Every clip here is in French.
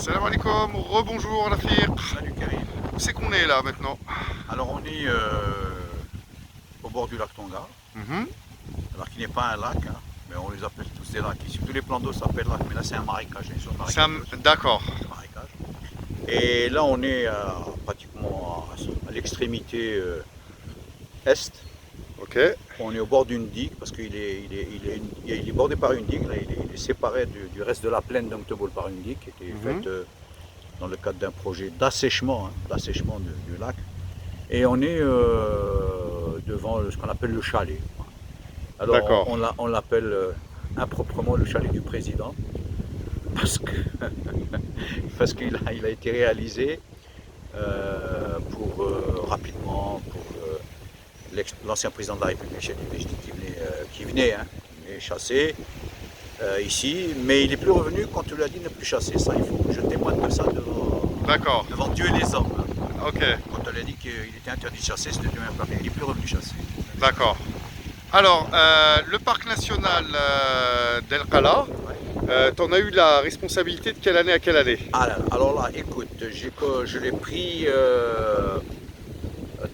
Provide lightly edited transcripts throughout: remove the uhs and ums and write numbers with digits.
Salam alaikum, rebonjour Lafiq. Salut Karim. Où c'est qu'on est là maintenant? Alors on est au bord du lac Tonga, Mhm. alors qui n'est pas un lac, hein, mais on les appelle tous des lacs ici. Tous les plans d'eau s'appellent lac, mais là c'est un marécage, une zone marécageuse. D'accord, C'est un marécage. Et là on est pratiquement à l'extrémité est. ok. On est au bord d'une digue parce qu'il il est bordé par une digue, là, il est séparé du reste de la plaine d'Oncteboul par une digue qui était Mhm. faite dans le cadre d'un projet d'assèchement, d'assèchement du lac. Et on est devant ce qu'on appelle le chalet. Alors D'accord. on l'appelle improprement le chalet du président parce que parce qu'il a été réalisé pour rapidement pour l'ancien président de la République qui venait, hein, chasser ici, mais il n'est plus revenu quand tu lui as dit ne plus chasser. Ça, il faut que je témoigne de ça D'accord. devant Dieu et les hommes, hein. Ok. Quand on a dit qu'il était interdit de chasser, c'était même pas fait. Il n'est plus revenu chasser. D'accord. Alors, le parc national d'El Kala, Ouais. t'en as eu la responsabilité de quelle année à quelle année? Alors là, écoute, je l'ai pris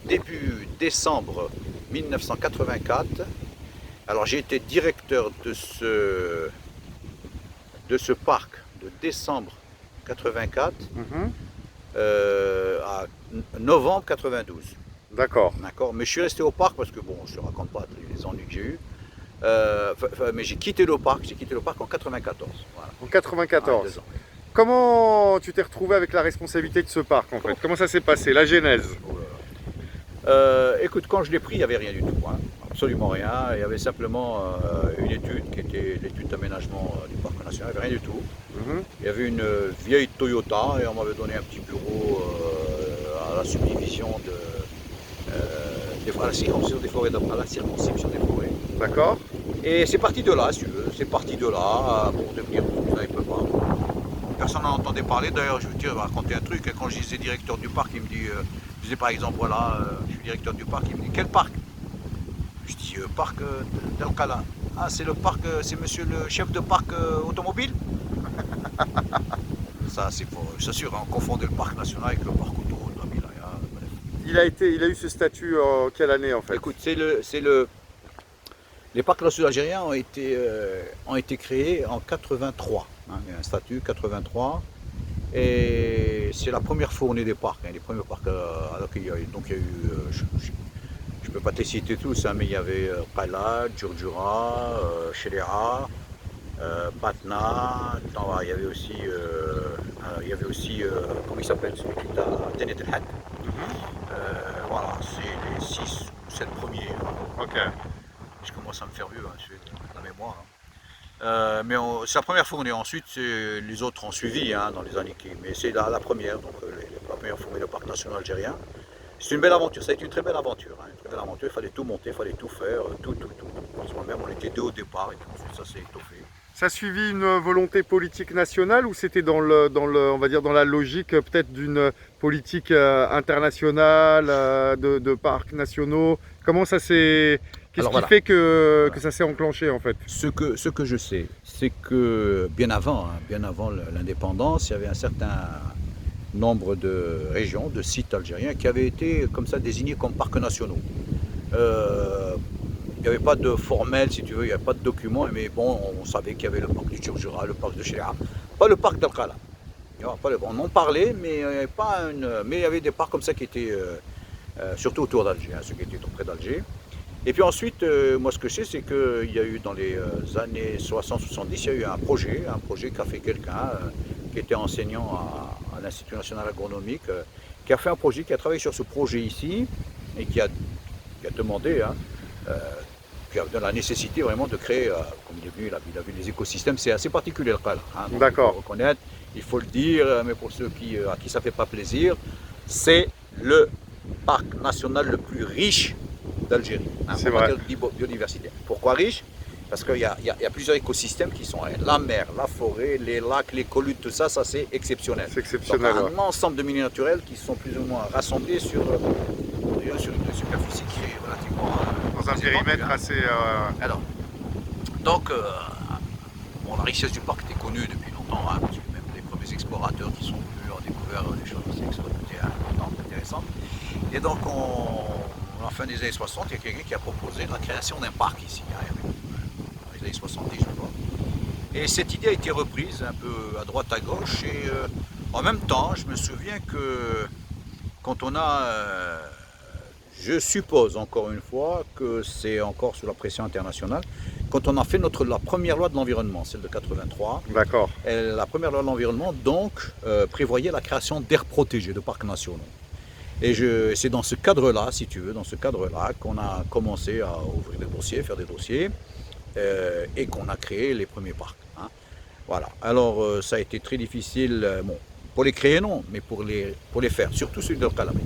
début décembre 1984. Alors j'ai été directeur de ce parc de décembre 84 Mhm. à novembre 92. D'accord. D'accord. Mais je suis resté au parc parce que bon, je te raconte pas les ennuis que j'ai eus. Mais j'ai quitté le parc. J'ai quitté le parc en 94. Voilà. En Ah, 94. 2 ans. Comment tu t'es retrouvé avec la responsabilité de ce parc en fait? Comment ça s'est passé? La genèse? Oh là là. Écoute, quand je l'ai pris, il n'y avait rien du tout, hein. Absolument rien. Il y avait simplement une étude qui était l'étude d'aménagement du parc national. Il n'y avait rien du tout. Mhm. Il y avait une vieille Toyota et on m'avait donné un petit bureau à la subdivision à la circonscription des forêts, à la circonscription des forêts. D'accord. Et c'est parti de là, si tu veux. C'est parti de là pour devenir plus un peu pas. Personne n'en entendait parler. D'ailleurs, je vais te raconter un truc. Quand je disais directeur du parc, il me dit, je disais par exemple, voilà, je suis directeur du parc. Il me dit, quel parc? Je dis, parc d'Alcala. Ah, c'est le parc, c'est monsieur le chef de parc automobile? Ça, c'est pour, je t'assure, on confondait le parc national avec le parc auto de la Wilaya. Bref. Il a eu ce statut en quelle année en fait? Écoute, les parcs nationaux algériens ont été créés en 83. Hein, il y a un statut 83. Et c'est la première fournée des parcs. Hein, les premiers parcs. Alors qu'il y a, donc il y a eu. Je ne peux pas te citer tous, hein, mais il y avait Qala, Djurdjura, Sheria, Batna. Il y avait aussi. Comment il s'appelle celui qui est à Tenet El Had. Voilà, c'est les 6 ou 7 premiers. Ok. Je commence à me faire vieux, hein, c'est la mémoire, hein. Mais c'est la première fournée. Ensuite, les autres ont suivi, hein, dans les années qui. Mais c'est la première, donc la première fournée, le parc national algérien. C'est une belle aventure, ça a été une très belle aventure, hein, une très belle aventure. Il fallait tout monter, il fallait tout faire, tout. Même on était deux au départ et puis ensuite ça s'est étoffé. Ça a suivi une volonté politique nationale ou c'était on va dire dans la logique peut-être d'une politique internationale de parcs nationaux? Comment ça s'est, qu'est-ce Alors qui voilà. fait que, Voilà. que ça s'est enclenché en fait? Ce que je sais, c'est que bien avant l'indépendance, il y avait un certain nombre de régions, de sites algériens qui avaient été comme ça désignés comme parcs nationaux. Euh, il n'y avait pas de formel, si tu veux, il n'y avait pas de document, mais bon, on savait qu'il y avait le parc du Djurdjura, le parc de Sheria, pas le parc d'Al-Khala. On en parlait, mais il n'y avait pas mais il y avait des parcs comme ça qui étaient surtout autour d'Alger, hein, ceux qui étaient tout près d'Alger. Et puis ensuite, moi ce que je sais, c'est qu'il y a eu dans les années 60-70, il y a eu un projet qu'a fait quelqu'un qui était enseignant à l'Institut national agronomique, qui a fait un projet, qui a travaillé sur ce projet ici, et qui a demandé, hein, qui a dans la nécessité vraiment de créer, comme il est venu, il a vu les écosystèmes, c'est assez particulier le cas, hein, donc il faut D'accord, le reconnaître, il faut le dire, mais pour ceux à qui ça ne fait pas plaisir, c'est le parc national le plus riche d'Algérie, hein, c'est en vrai. matière de biodiversité. Pourquoi riche? Parce qu'il y a plusieurs écosystèmes qui sont la mer, la forêt, les lacs, les collines, tout ça, ça c'est exceptionnel. C'est Donc exceptionnel. Ouais. un ensemble de milieux naturels qui sont plus ou moins rassemblés sur une superficie qui est relativement Dans un périmètre hein. assez. Alors, donc, bon, la richesse du parc était connue depuis longtemps, hein, parce que même les premiers explorateurs qui sont venus, ont découvert des choses assez extraordinaires, importantes, intéressantes. Et donc, à la fin des années 60, il y a quelqu'un qui a proposé la création d'un parc ici, dans les années 70, je crois. Et cette idée a été reprise un peu à droite, à gauche. Et en même temps, je me souviens que quand on a, je suppose encore une fois que c'est encore sous la pression internationale, quand on a fait la première loi de l'environnement, celle de 83, D'accord. la première loi de l'environnement donc prévoyait la création d'aires protégées, de parcs nationaux. Et c'est dans ce cadre-là, si tu veux, dans ce cadre-là qu'on a commencé à ouvrir des dossiers, faire des dossiers, et qu'on a créé les premiers parcs. Hein. Voilà. Alors ça a été très difficile, bon, pour les créer non, mais pour les faire, surtout celui de Calamé.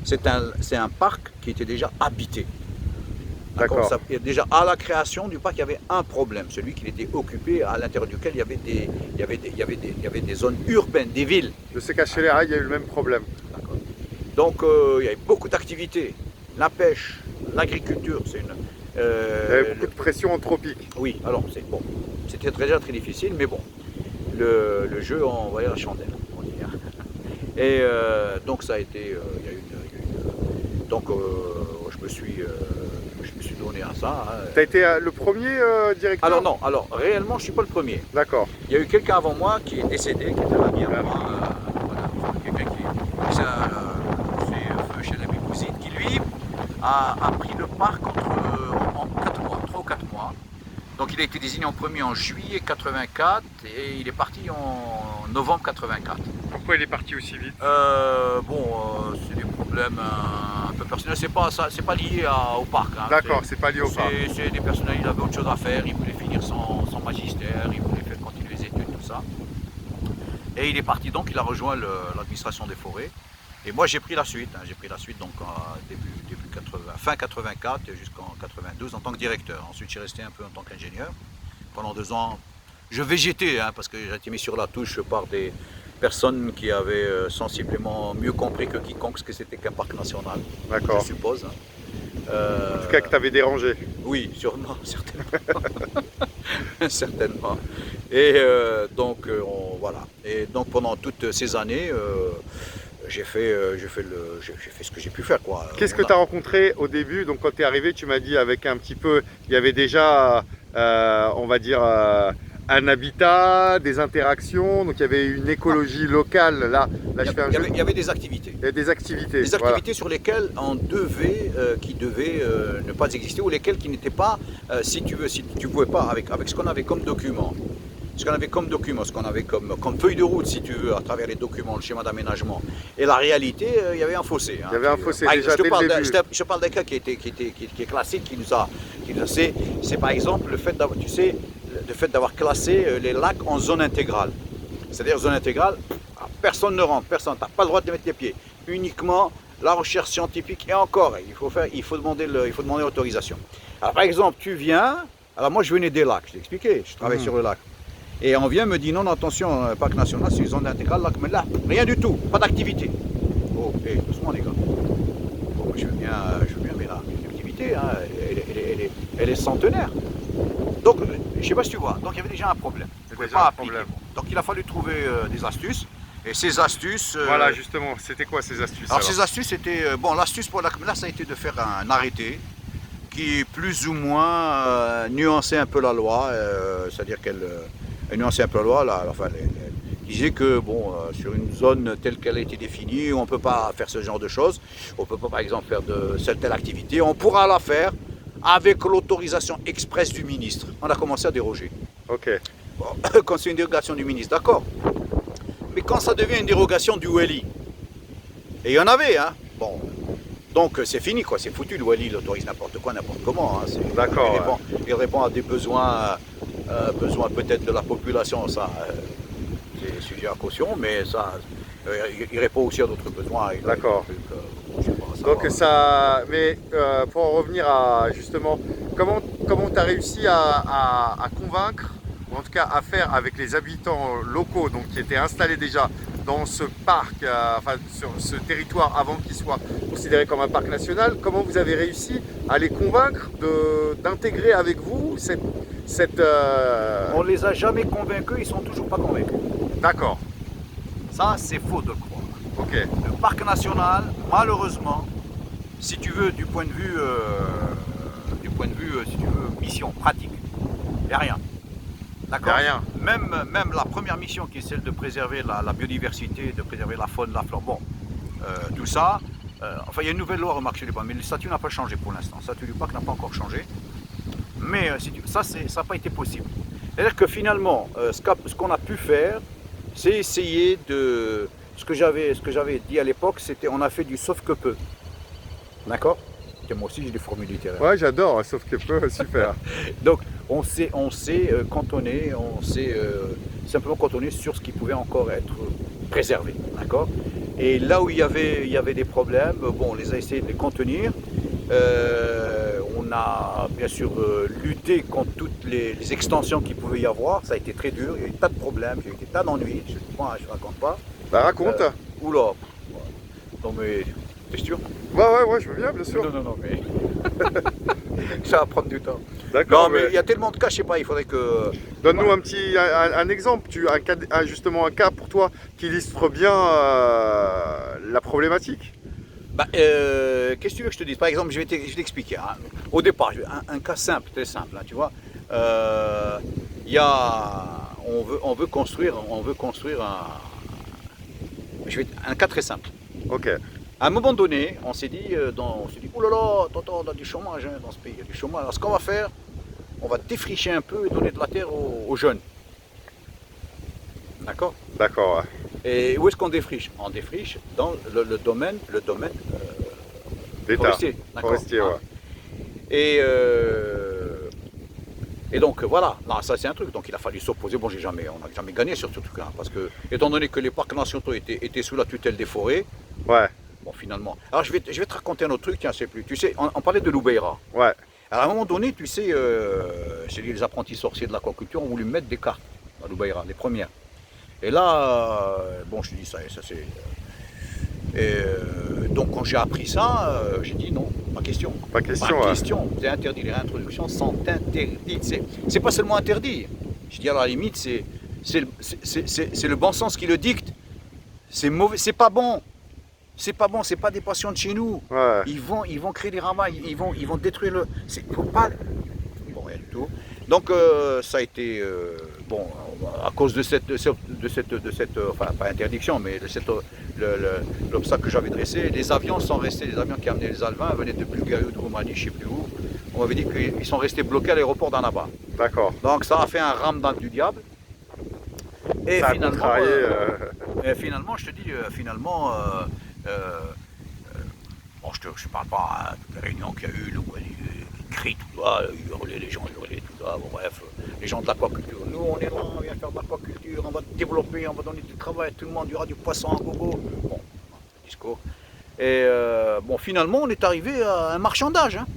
C'est un parc qui était déjà habité. D'accord. Déjà à la création du parc, il y avait un problème, celui qui était occupé, à l'intérieur duquel il y avait des zones urbaines, des villes. Je sais qu'à Chélérail, il y a eu le même problème. Donc il y avait beaucoup d'activités, la pêche, l'agriculture, il y avait beaucoup de pression anthropique. Oui, alors c'est bon, c'était déjà très difficile, mais bon, le jeu a envoyé la chandelle, on dit. Hein. Et donc ça a été, donc je me suis donné à ça. Hein. Tu as été le premier directeur? Alors non, alors réellement je ne suis pas le premier. D'accord. Il y a eu quelqu'un avant moi qui est décédé, qui était un ami à moi, voilà, quelqu'un qui c'est chez l'ami Cousine, qui lui a pris le parc en 4 mois, 3 ou 4 mois. Donc il a été désigné en premier en juillet 84 et il est parti en novembre 84. Pourquoi il est parti aussi vite? C'est des problèmes un peu personnels, c'est pas lié au parc. Hein. D'accord, c'est pas lié au parc. C'est des personnels, il avait autre chose à faire, il voulait finir son magistère, il voulait faire continuer les études, tout ça. Et il est parti donc, il a rejoint l'administration des forêts. Et moi j'ai pris la suite, hein. J'ai pris la suite donc fin 84 jusqu'en 92 en tant que directeur. Ensuite j'ai resté un peu en tant qu'ingénieur. Pendant 2 ans, je végétais hein, parce que j'ai été mis sur la touche par des personnes qui avaient sensiblement mieux compris que quiconque ce que c'était qu'un parc national. D'accord. Je suppose. En tout cas que tu avais dérangé. Oui, sûrement, certainement. Certainement. Et donc voilà. Et donc pendant toutes ces années, j'ai fait ce que j'ai pu faire. Qu'est-ce que tu as rencontré au début? Donc quand tu es arrivé, tu m'as dit avec un petit peu, il y avait déjà, on va dire, un habitat, des interactions, donc il y avait une écologie locale. Là je fais un jeu. Il y avait des activités. Il y avait des activités. Des activités sur lesquelles on devait, qui devaient ne pas exister ou lesquelles qui n'étaient pas, si tu pouvais pas, avec ce qu'on avait comme document. Ce qu'on avait comme document, ce qu'on avait comme feuille de route, si tu veux, à travers les documents, le schéma d'aménagement. Et la réalité, il y avait un fossé. Hein, il y avait un fossé déjà dès le début. Je te parle d'un cas qui est classique, c'est par exemple le fait d'avoir, tu sais, le fait d'avoir classé les lacs en zone intégrale. C'est-à-dire zone intégrale, personne ne rentre, personne, tu n'as pas le droit de mettre les pieds. Uniquement la recherche scientifique et encore, il faut demander l'autorisation. Alors par exemple, tu viens, alors moi je venais des lacs, je t'ai expliqué, je travaille sur le lac. Et on vient me dit non, attention, parc national, c'est une zone intégrale, là, mais là, rien du tout, pas d'activité. Oh, doucement les gars. Bon, je veux bien, mais là, l'activité, hein, elle est centenaire. Donc, je ne sais pas si tu vois, donc il y avait déjà un problème. Donc il a fallu trouver des astuces. Et ces astuces... Voilà, justement, c'était quoi ces astuces? Alors ces astuces, c'était... bon, l'astuce pour là, ça a été de faire un arrêté qui plus ou moins nuançait un peu la loi, c'est-à-dire qu'elle nuançait un peu la loi, disait que bon, sur une zone telle qu'elle a été définie, on ne peut pas faire ce genre de choses. On ne peut pas par exemple faire de telle activité, on pourra la faire avec l'autorisation expresse du ministre. On a commencé à déroger. Ok. Bon, quand c'est une dérogation du ministre, d'accord. Mais quand ça devient une dérogation du Weli, et il y en avait, hein, bon, donc c'est fini, quoi, c'est foutu, le Weli, il autorise n'importe quoi, n'importe comment. Hein, d'accord. Il répond à des besoins peut-être de la population, ça, c'est sujet à caution, mais ça, il répond aussi à d'autres besoins. D'accord. Donc ça, mais pour en revenir à justement, comment tu as réussi à convaincre, ou en tout cas à faire avec les habitants locaux, donc qui étaient installés déjà dans ce parc, enfin sur ce territoire avant qu'il soit considéré comme un parc national, comment vous avez réussi à les convaincre d'intégrer avec vous cette... On ne les a jamais convaincus, ils ne sont toujours pas convaincus. D'accord. Ça, c'est faux de le croire. Ok. Le parc national, malheureusement, si tu veux, du point de vue, si tu veux, mission pratique, il n'y a rien. D'accord. Rien. Même la première mission qui est celle de préserver la biodiversité, de préserver la faune, la flore, bon, tout ça, enfin il y a une nouvelle loi, remarque, je ne sais pas, mais le statut n'a pas changé pour l'instant. Le statut du parc n'a pas encore changé. Mais ça n'a pas été possible. C'est-à-dire que finalement, ce qu'on a pu faire, c'est essayer de... Ce que j'avais dit à l'époque, c'était on a fait du sauf que peu. D'accord. Moi aussi j'ai des formules littéraires. Ouais, j'adore, sauf que peu, super. Donc on s'est cantonné, on s'est simplement cantonné sur ce qui pouvait encore être préservé. D'accord. Et là où il y avait des problèmes, bon, on les a essayé de les contenir. On a bien sûr lutté contre toutes les extensions qu'il pouvait y avoir. Ça a été très dur, il y a eu des tas de problèmes, il y a eu des tas d'ennuis, je ne raconte pas. Bah raconte. Oula. Non mais, t'es sûr? Ouais, je veux bien, bien sûr. Non, mais ça va prendre du temps. D'accord. Non mais il y a tellement de cas, je sais pas, il faudrait que... Donne-nous un exemple, justement un cas pour toi qui illustre bien la problématique. Bah, qu'est-ce que tu veux que je te dise? Par exemple, je vais t'expliquer. Hein. Au départ, un cas simple, très simple, hein, tu vois. On veut construire un cas très simple. Ok. À un moment donné, on s'est dit, oh là là, attends, on a du chômage hein, dans ce pays, il y a du chômage. Alors ce qu'on va faire, on va défricher un peu et donner de la terre aux jeunes. D'accord? D'accord. Et où est-ce qu'on défriche? On défriche dans le domaine forestier. Forestier, ouais. Et donc voilà, non, ça c'est un truc. Donc il a fallu s'opposer. Bon, on n'a jamais gagné sur ce truc-là, parce que étant donné que les parcs nationaux étaient sous la tutelle des forêts. Ouais. Bon, finalement. Alors je vais te raconter un autre truc. Tiens, c'est plus. Tu sais, on parlait de l'Oubeira. Ouais. Alors, à un moment donné, tu sais, les apprentis sorciers de l'aquaculture ont voulu mettre des cartes à l'Oubeira, les premières. Et là, bon, je te dis ça c'est. Donc quand j'ai appris ça, j'ai dit non, pas question. Pas question. Pas question. C'est interdit, les réintroductions sont interdites. C'est pas seulement interdit. Je dis à la limite, c'est le bon sens qui le dicte. C'est mauvais, c'est pas bon. C'est pas bon, c'est pas des patients de chez nous. Ouais. Ils vont créer des ramailles, ils vont détruire le. Faut pas. Bon, rien du tout. Donc ça a été bon à cause de cette enfin pas interdiction mais de l'obstacle que j'avais dressé. Les avions sont restés, les avions qui amenaient les alevins venaient de Bulgarie ou de Roumanie, je ne sais plus où. On m'avait dit qu'ils sont restés bloqués à l'aéroport d'Annaba. D'accord. Donc ça a fait un ramadan du diable. Et ça finalement, a contrarié, finalement, je te dis, bon, je ne parle pas de la réunion qu'il y a eu, les cris, tout ça, les gens hurlaient, tout ça, bon, bref, les gens de l'aquaculture. Nous, on est là, on vient faire de l'aquaculture, on va développer, on va donner du travail à tout le monde, il y aura du poisson à gogo. Bon, discours. Et bon, finalement, on est arrivé à un marchandage. Hein.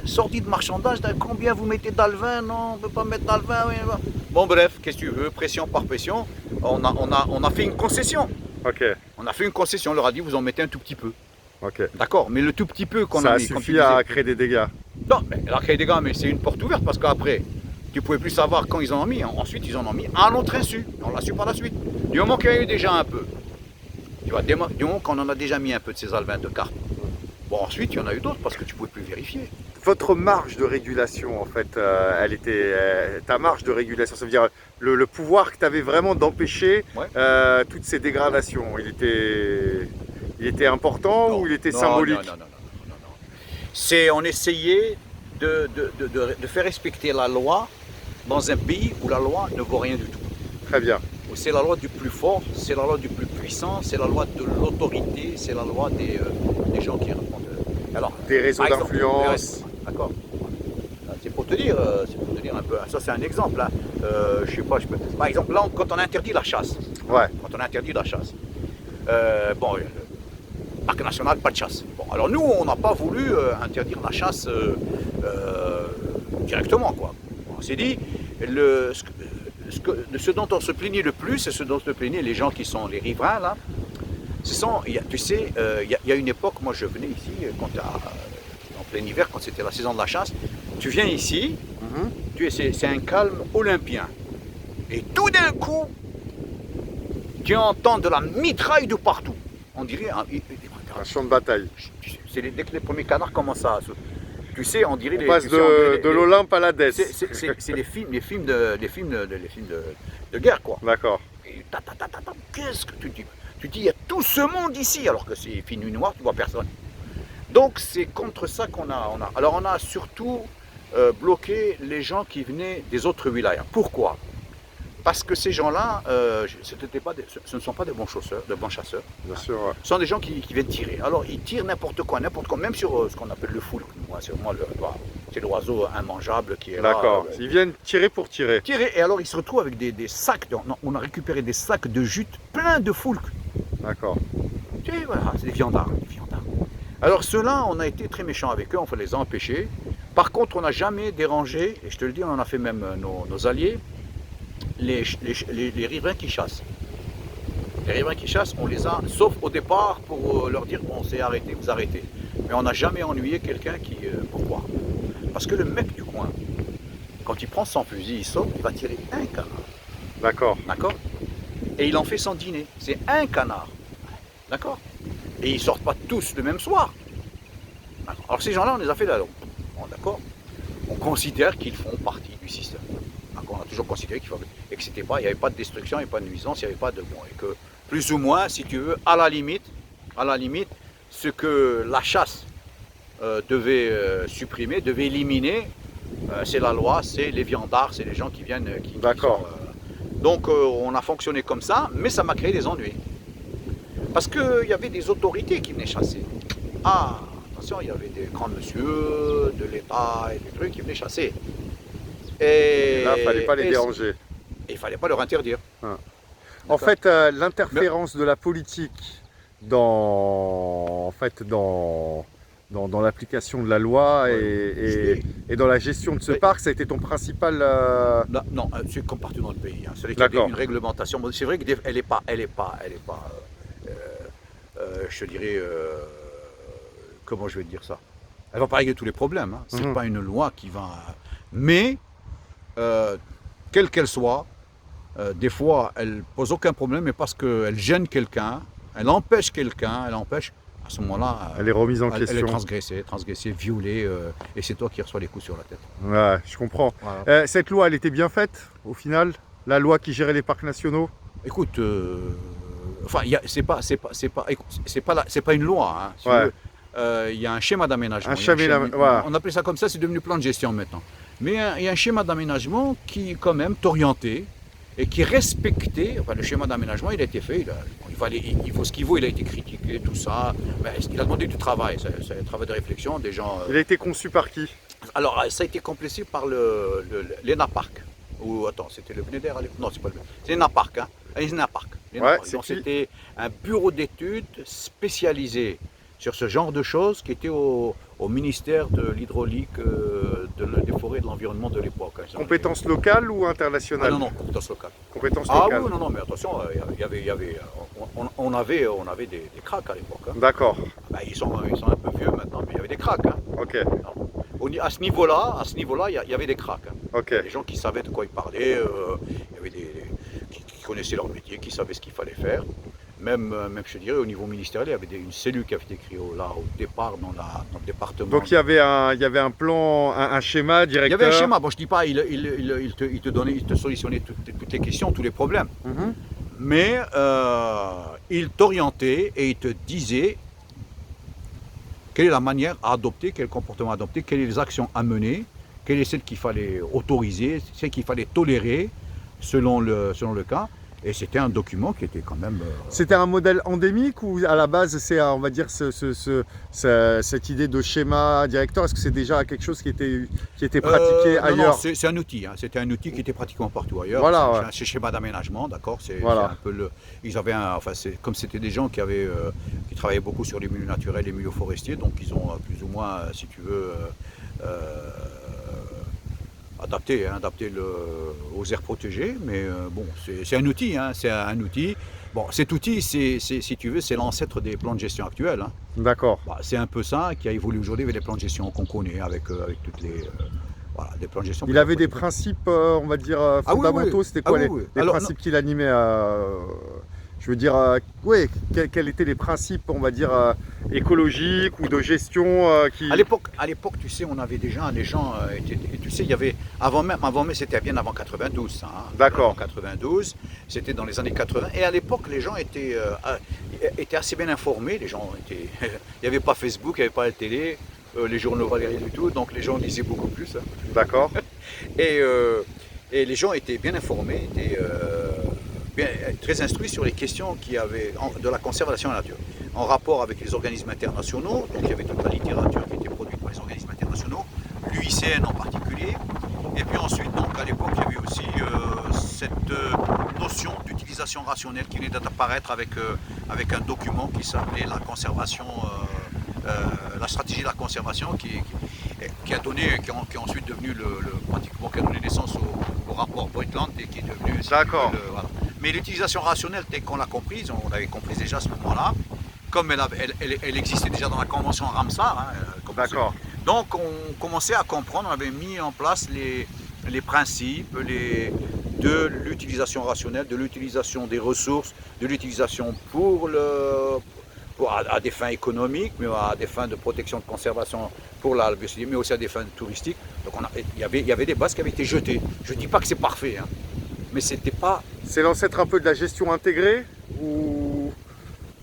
Sortie de marchandage, combien vous mettez d'alevin? Non, on ne peut pas mettre d'alevin. Oui. Bon, bref, qu'est-ce que tu veux, pression par pression, on a fait une concession. Ok. On a fait une concession, on leur a dit vous en mettez un tout petit peu. Ok. D'accord, mais le tout petit peu qu'on ça a mis. Ça suffit à créer des dégâts. Non, mais elle a créé des dégâts, mais c'est une porte ouverte parce qu'après, tu ne pouvais plus savoir quand ils en ont mis. Ensuite, ils en ont mis à notre insu. On l'a su par la suite. Du moment qu'il y a eu déjà un peu, tu vois, du moment qu'on en a déjà mis un peu de ces alevins de carpe. Bon, ensuite, il y en a eu d'autres parce que tu ne pouvais plus vérifier. Votre marge de régulation, en fait, elle était ta marge de régulation, ça veut dire le pouvoir que tu avais vraiment d'empêcher toutes ces dégradations. Il était important ou il était symbolique? Non. On essayait de faire respecter la loi dans un pays où la loi ne vaut rien du tout. Très bien. C'est la loi du plus fort, c'est la loi du plus puissant, c'est la loi de l'autorité, c'est la loi des gens qui répondent. Alors, des réseaux d'influence. D'accord. C'est pour te dire un peu. Ça, c'est un exemple. Hein. Je sais pas. Par exemple, là, quand on interdit la chasse. Ouais. Quand on interdit la chasse. Bon, le parc national, pas de chasse. Bon, alors nous, on n'a pas voulu interdire la chasse directement, quoi. On s'est dit, ce dont on se plaignait le plus, et ce dont se plaignaient les gens qui sont les riverains, là, tu sais, il y a une époque, moi je venais ici, en plein hiver, quand c'était la saison de la chasse, tu viens ici, c'est un calme olympien. Et tout d'un coup, tu entends de la mitraille de partout. On dirait Un champ de bataille. dès que les premiers canards commencent à... Tu sais, on dirait... On passe de l'Olympe à l'Hadès. C'est les films de guerre, quoi. D'accord. Et qu'est-ce que tu dis? Tu dis, il y a tout ce monde ici, alors que c'est fait nuit noire, tu vois personne. Donc c'est contre ça qu'on a, Alors on a surtout bloqué les gens qui venaient des autres wilayas. Pourquoi? Parce que ces gens-là, ce ne sont pas des bons chasseurs, Bien sûr. Ouais. Ce sont des gens qui viennent tirer. Alors ils tirent n'importe quoi, même sur ce qu'on appelle le foulque. C'est l'oiseau immangeable qui est là. D'accord. Ils viennent tirer pour tirer. Tirer, et alors ils se retrouvent avec des sacs. On a récupéré des sacs de jute pleins de foulques. D'accord. Et voilà, c'est des viandards. Alors ceux-là, on a été très méchants avec eux, on les a empêchés. Par contre, on n'a jamais dérangé, et je te le dis, on en a fait même nos alliés, les riverains qui chassent. Les riverains qui chassent, on les a, sauf au départ, pour leur dire, bon, c'est arrêté, vous arrêtez. Mais on n'a jamais ennuyé quelqu'un qui... pourquoi? Parce que le mec du coin, quand il prend son fusil, il saute, il va tirer un canard. D'accord. D'accord? Et il en fait son dîner. C'est un canard. D'accord? Et ils ne sortent pas tous le même soir. Alors ces gens-là, on les a fait là. Bon, d'accord? On considère qu'ils font partie du système. On a toujours considéré qu'il n'y avait pas de destruction, il n'y avait pas de nuisance, il n'y avait pas de bon. Et que plus ou moins, si tu veux, à la limite, ce que la chasse devait supprimer, devait éliminer, c'est la loi, c'est les viandards, c'est les gens qui viennent. D'accord. Donc on a fonctionné comme ça, mais ça m'a créé des ennuis. Parce qu'il y avait des autorités qui venaient chasser. Ah, attention, il y avait des grands monsieur de l'État et des trucs qui venaient chasser. Et là, il ne fallait pas les déranger. Il ne fallait pas leur interdire. Ah. En fait, l'interférence de la politique dans l'application de la loi et dans la gestion de ce parc, ça a été ton principal... Non, c'est comme partout dans le pays. Hein. C'est vrai qu'il y a une réglementation. C'est vrai qu'elle n'est pas je te dirais, comment je vais te dire ça? Elle ne va pas régler tous les problèmes. Hein. Ce n'est pas une loi qui va... Mais, quelle qu'elle soit, des fois, elle ne pose aucun problème, mais parce qu'elle gêne quelqu'un, elle empêche quelqu'un, à ce moment-là, elle est remise en question. Elle est transgressée, violée, et c'est toi qui reçois les coups sur la tête. Ouais, je comprends. Voilà. Cette loi, elle était bien faite, au final? La loi qui gérait les parcs nationaux? Écoute, enfin, c'est pas une loi. Hein, si il y a un schéma d'aménagement. Voilà. On appelle ça comme ça, c'est devenu plan de gestion maintenant. Mais il y a un schéma d'aménagement qui, quand même, t'orientait et qui respectait. Enfin, le schéma d'aménagement, il a été fait. Il faut ce qu'il vaut, il a été critiqué, tout ça. Mais il a demandé du travail. C'est un travail de réflexion des gens. Il a été conçu par qui? Alors, ça a été complété par l'ENAPARC. Ou attends, c'était le BNEDER à l'époque? Non, c'est pas le BNEDER. C'est l'ENAPARC. Hein. l'ENAPARC. Ouais, c'était un bureau d'études spécialisé sur ce genre de choses qui était au ministère de l'hydraulique, des forêts et de l'environnement de l'époque. Compétence locale ou internationale? Ah non, compétence locale. Compétence locale. Ah oui, non, mais attention, on avait des cracks à l'époque. Hein. D'accord. Ben, ils sont un peu vieux maintenant, mais il y avait des cracks. Hein. Ok. À ce niveau-là, il y avait des cracks. Hein. Ok. Des gens qui savaient de quoi ils parlaient, il y avait qui connaissaient leur métier, qui savaient ce qu'il fallait faire. Même, je dirais, au niveau ministériel, il y avait une cellule qui avait été créée au départ dans le département. Donc il y avait un plan, un schéma directeur. Il y avait un schéma. Bon, je ne dis pas, il te solutionnait toutes les questions, tous les problèmes. Mm-hmm. Mais il t'orientait et il te disait quelle est la manière à adopter, quel comportement à adopter, quelles sont les actions à mener, quelles sont celles qu'il fallait autoriser, celles qu'il fallait tolérer selon le cas. Et c'était un document qui était quand même... C'était un modèle endémique ou à la base c'est, on va dire, cette idée de schéma directeur? Est-ce que c'est déjà quelque chose qui était pratiqué ailleurs? Non, c'est un outil. Hein. C'était un outil qui était pratiquement partout ailleurs. Voilà, c'est un schéma d'aménagement, d'accord. Voilà. Un peu ils avaient comme c'était des gens qui travaillaient beaucoup sur les milieux naturels, les milieux forestiers, donc ils ont plus ou moins, si tu veux... adapté aux aires protégées, mais bon, c'est un outil, hein, c'est un outil. Bon, cet outil, si tu veux, c'est l'ancêtre des plans de gestion actuels. Hein. D'accord. Bah, c'est un peu ça qui a évolué aujourd'hui avec les plans de gestion qu'on connaît, avec toutes les... des plans de gestion. Il avait des principes, on va dire, fondamentaux. Oui. C'était quoi les principes qui l'animaient Je veux dire, ouais, quels étaient les principes, on va dire, écologiques ou de gestion qui... À l'époque, tu sais, on avait déjà, les gens tu sais, il y avait, avant même, c'était bien avant 92, ça, hein. D'accord. Avant 92, c'était dans les années 80, et à l'époque, les gens étaient assez bien informés, les gens étaient, il n'y avait pas Facebook, il n'y avait pas la télé, les journaux valaient rien du tout, donc les gens lisaient beaucoup plus, hein. D'accord. Et les gens étaient bien informés, étaient très instruits sur les questions de la conservation de la nature, en rapport avec les organismes internationaux. Donc il y avait toute la littérature qui était produite par les organismes internationaux, l'UICN en particulier. Et puis ensuite, donc à l'époque, il y avait aussi cette notion d'utilisation rationnelle qui venait d'apparaître avec un document qui s'appelait la conservation, la stratégie de la conservation, qui est ensuite devenu pratiquement qui a donné naissance au rapport Brundtland et qui est devenu. D'accord. Voilà. Mais l'utilisation rationnelle, dès qu'on l'a comprise, on l'avait comprise déjà à ce moment-là, comme elle existait déjà dans la convention Ramsar. Hein, D'accord. donc on commençait à comprendre, on avait mis en place les principes de l'utilisation rationnelle, de l'utilisation des ressources, de l'utilisation à des fins économiques, mais à des fins de protection de conservation pour la biodiversité, mais aussi à des fins touristiques. Donc il y avait des bases qui avaient été jetées. Je ne dis pas que c'est parfait, hein, mais c'était pas... C'est l'ancêtre un peu de la gestion intégrée ou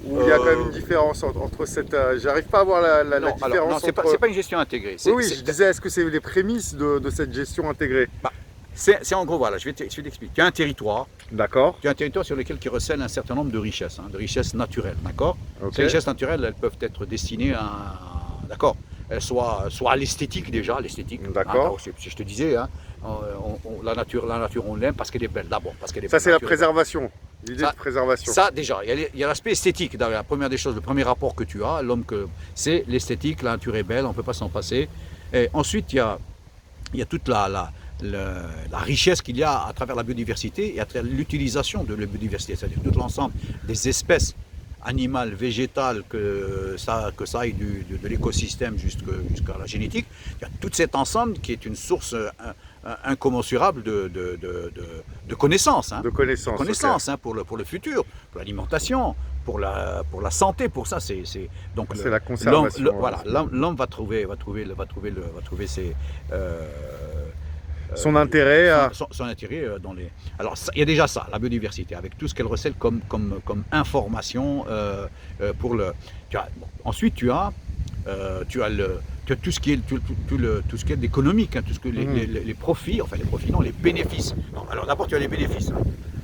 il y a quand même une différence entre cette... J'arrive pas à voir la différence. Alors, non, c'est pas une gestion intégrée. Oui, je disais, est-ce que c'est les prémices de cette gestion intégrée? C'est en gros, voilà, je vais t'expliquer. Tu as un territoire. D'accord. Tu as un territoire sur lequel qui recèle un certain nombre de richesses, hein, de richesses naturelles, d'accord. Okay. Ces richesses naturelles, elles peuvent être destinées à... D'accord. Soit à l'esthétique déjà, l'esthétique. D'accord. Hein, si je te disais, hein, la nature on l'aime parce qu'elle est belle, d'abord. Ça, c'est la préservation, l'idée de préservation. Ça, déjà, il y a l'aspect esthétique. Dans la première des choses, le premier rapport que tu as, c'est l'esthétique, la nature est belle, on ne peut pas s'en passer. Et ensuite, il y a toute la richesse qu'il y a à travers la biodiversité et à travers l'utilisation de la biodiversité, c'est-à-dire tout l'ensemble des espèces animales, végétales, que ça aille de l'écosystème jusqu'à la génétique. Il y a tout cet ensemble qui est une source incommensurable de connaissances. Hein. De connaissances. Okay. Hein, pour le futur, pour l'alimentation, pour la santé, pour ça, c'est la conservation. Voilà, l'homme va trouver ses... son intérêt son intérêt dans les... Alors il y a déjà ça, la biodiversité, avec tout ce qu'elle recèle comme information pour le... Ensuite tu as tout ce qui est d'économique, hein, tout ce que les profits, enfin les profits non, les bénéfices. Non, alors d'abord tu as les bénéfices. Hein.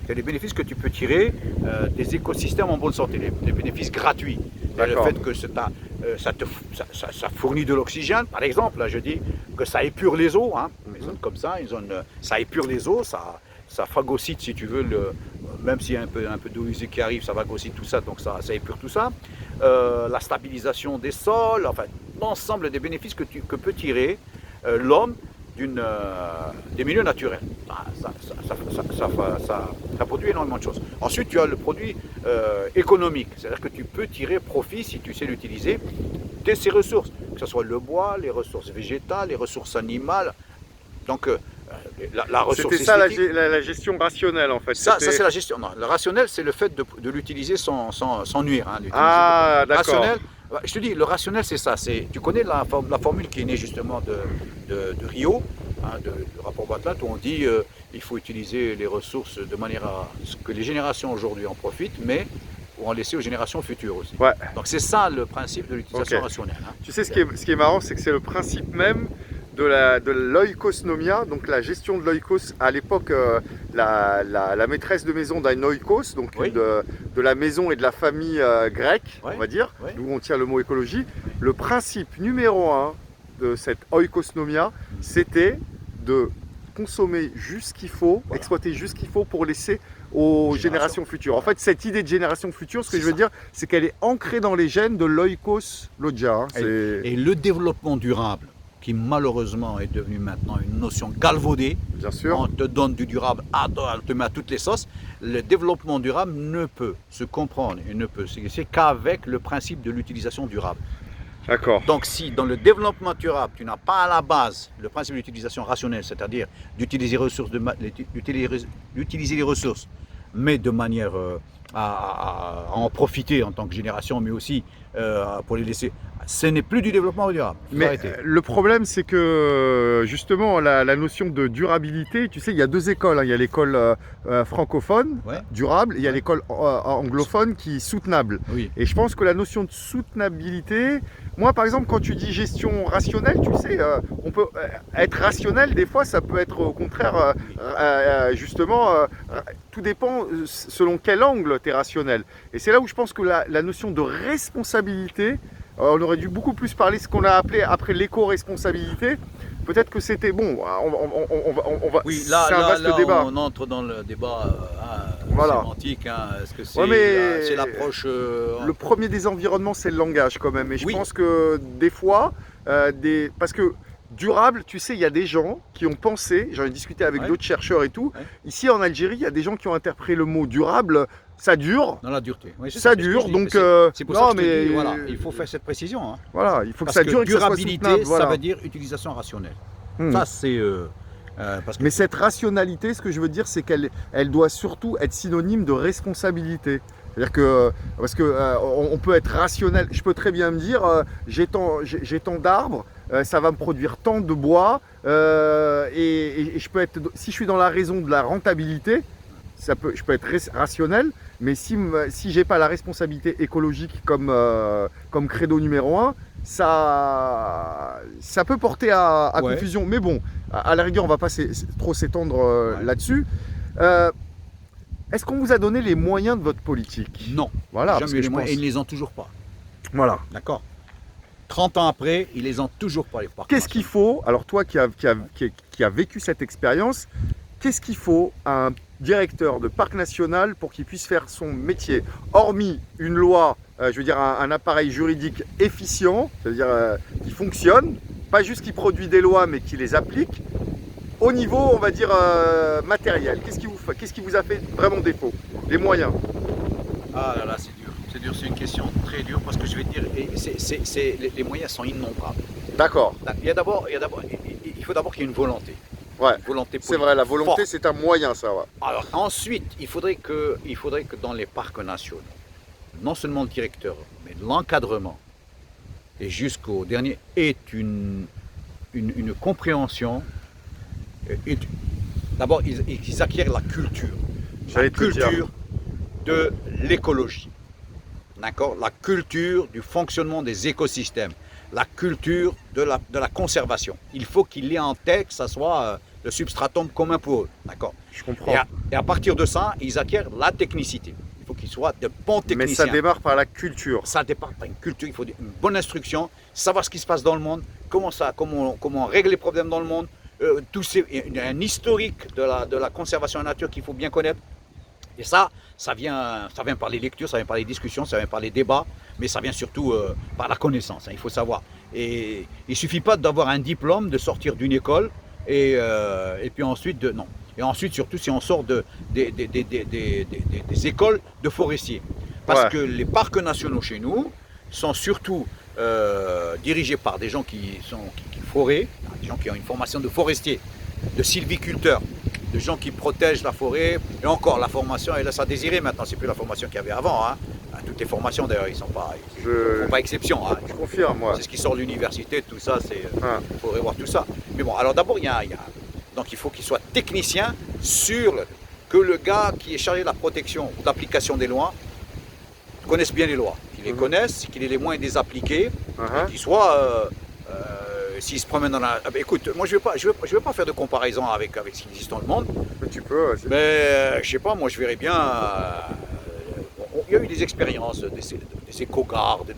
Tu as les bénéfices que tu peux tirer des écosystèmes en bonne santé, les bénéfices gratuits. Le fait que ça fournit de l'oxygène, par exemple, là je dis que ça épure les eaux, hein, une zone comme ça, ça épure les eaux, ça phagocyte si tu veux, même s'il y a un peu d'eau usée qui arrive, ça phagocyte tout ça, donc ça épure tout ça. La stabilisation des sols, enfin l'ensemble des bénéfices que peut tirer l'homme des milieux naturels. Ça produit énormément de choses. Ensuite, tu as le produit économique, c'est-à-dire que tu peux tirer profit, si tu sais l'utiliser, de ces ressources, que ce soit le bois, les ressources végétales, les ressources animales. Donc, la ressource C'était ça la gestion rationnelle en fait. Ça c'est la gestion. Non, le rationnel, c'est le fait de l'utiliser sans nuire. Hein, ah, d'accord. Je te dis, le rationnel, c'est ça. Tu connais la formule qui est née justement de Rio, hein, du rapport Brundtland, où on dit il faut utiliser les ressources de manière à ce que les générations aujourd'hui en profitent, mais pour en laisser aux générations futures aussi. Ouais. Donc c'est ça le principe de l'utilisation rationnelle. Hein. Tu sais, ce qui est marrant, c'est que c'est le principe même de l'oikosnomia, donc la gestion de l'oikos. À l'époque, la maîtresse de maison d'un oikos, donc oui. de la maison et de la famille grecque, oui. on va dire, oui. d'où on tient le mot écologie. Le principe numéro 1 de cette oikosnomia, c'était de consommer juste ce qu'il faut, voilà. Exploiter juste ce qu'il faut pour laisser aux générations futures. En fait, cette idée de génération future, ce que je veux dire, c'est qu'elle est ancrée dans les gènes de l'oikos logia. Hein, et le développement durable, qui malheureusement est devenu maintenant une notion galvaudée. Bien sûr. On te donne du durable, on te met à toutes les sauces. Le développement durable ne peut se comprendre et ne peut c'est qu'avec le principe de l'utilisation durable. D'accord. Donc si dans le développement durable, tu n'as pas à la base le principe d'utilisation rationnelle, c'est-à-dire d'utiliser les ressources mais de manière à en profiter en tant que génération, mais aussi pour les laisser. Ce n'est plus du développement durable. Faut Mais arrêter. le problème, c'est que justement, la notion de durabilité, tu sais, il y a deux écoles, hein. Il y a l'école francophone, Ouais. durable, et il y a Ouais. l'école anglophone qui est soutenable. Oui. Et je pense que la notion de soutenabilité, moi par exemple, quand tu dis gestion rationnelle, tu sais, on peut être rationnel, des fois, ça peut être au contraire, justement, tout dépend selon quel angle tu es rationnel. Et c'est là où je pense que la notion de responsabilité, on aurait dû beaucoup plus parler de ce qu'on a appelé après l'éco-responsabilité. Peut-être que c'était bon, on va, Oui, c'est un vaste là, débat. on entre dans le débat Voilà. sémantique. Est-ce que c'est Ouais, mais c'est l'approche le premier des environnements, c'est le langage quand même. Et je Oui. pense que des fois, parce que durable, tu sais, il y a des gens qui ont pensé, j'en ai discuté avec Ouais. d'autres chercheurs et tout, Ouais. ici en Algérie, il y a des gens qui ont interprété le mot durable, ça dure, dans la dureté. Oui, c'est ça c'est ce que dure, je dis. donc C'est pour non, ça que je te mais dis, voilà, il faut faire cette précision. Hein. voilà, il faut que Parce ça que dure et que ça soit durabilité, soutenable, voilà. ça veut dire utilisation rationnelle. Hmm. Ça, c'est parce que Mais cette rationalité, ce que je veux dire, c'est qu'elle doit surtout être synonyme de responsabilité. C'est-à-dire que, parce que on peut être rationnel, je peux très bien me dire, j'ai tant d'arbres, ça va me produire tant de bois, et je peux être, si je suis dans la raison de la rentabilité, je peux être rationnel, mais si j'ai pas la responsabilité écologique comme credo numéro un, ça peut porter à Ouais. confusion. Mais bon, à la rigueur, on va pas trop s'étendre Ouais. là-dessus. Est-ce qu'on vous a donné les moyens de votre politique? non, Voilà, parce jamais que eu je les moyens, pense. et ils ne les ont toujours pas. Voilà. D'accord. 30 ans après, ils les ont toujours pas les parcs Qu'est-ce qu'il faut? Alors toi qui a vécu cette expérience, qu'est-ce qu'il faut à un directeur de parc national pour qu'il puisse faire son métier? Hormis une loi, je veux dire un appareil juridique efficient, c'est-à-dire qui fonctionne, pas juste qui produit des lois mais qui les applique, au niveau, on va dire, matériel. Qu'est-ce qui vous a fait vraiment défaut? Les moyens. Ah là là, c'est dur. C'est dur, c'est une question très dure parce que je vais te dire, les moyens sont innombrables. D'accord. Il faut d'abord qu'il y ait une volonté. Ouais. Une volonté C'est vrai, la volonté, forte. c'est un moyen, ça va. Alors ensuite, il faudrait que dans les parcs nationaux, non seulement le directeur, mais l'encadrement, et jusqu'au dernier, ait une compréhension. D'abord, ils acquièrent la culture. La J'allais te le dire. culture de l'écologie. D'accord? La culture du fonctionnement des écosystèmes. La culture de la conservation. Il faut qu'il ait en tête que ça soit le substratum commun pour eux. D'accord? Je comprends. Et à partir de ça, ils acquièrent la technicité. Il faut qu'ils soient de bons Mais techniciens. ça démarre par la culture. Ça dépend pas une culture, il faut une bonne instruction, savoir ce qui se passe dans le monde, comment régler les problèmes dans le monde. Il y a un historique de la conservation de la nature qu'il faut bien connaître. Et ça vient par les lectures, ça vient par les discussions, ça vient par les débats, mais ça vient surtout par la connaissance, hein, il faut savoir. Et il ne suffit pas d'avoir un diplôme, de sortir d'une école, et puis ensuite, non. Et ensuite, surtout, si on sort des écoles de forestiers. Parce Ouais. que les parcs nationaux chez nous sont surtout dirigés par des gens qui forêt, des gens qui ont une formation de forestier, de sylviculteurs, de gens qui protègent la forêt. Et encore, la formation, elle laisse à désirer maintenant. C'est plus la formation qu'il y avait avant. Hein. Toutes les formations, d'ailleurs, ils ne font pas exception. Hein. Je confirme, moi. C'est ce qui sort de l'université, tout ça, Ah. il faut revoir tout ça. Mais bon, alors d'abord, donc il faut qu'il soit technicien sur que le gars qui est chargé de la protection ou d'application des lois connaisse bien les lois, qu'il les connaisse, qu'il ait les moyens de les appliquer, qu'il soit, s'il se promène dans la... écoute, moi je vais pas faire de comparaison avec ce qui existe dans le monde, Mais tu peux. mais je sais pas, moi je verrais bien... il y a eu des expériences, des éco-gardes,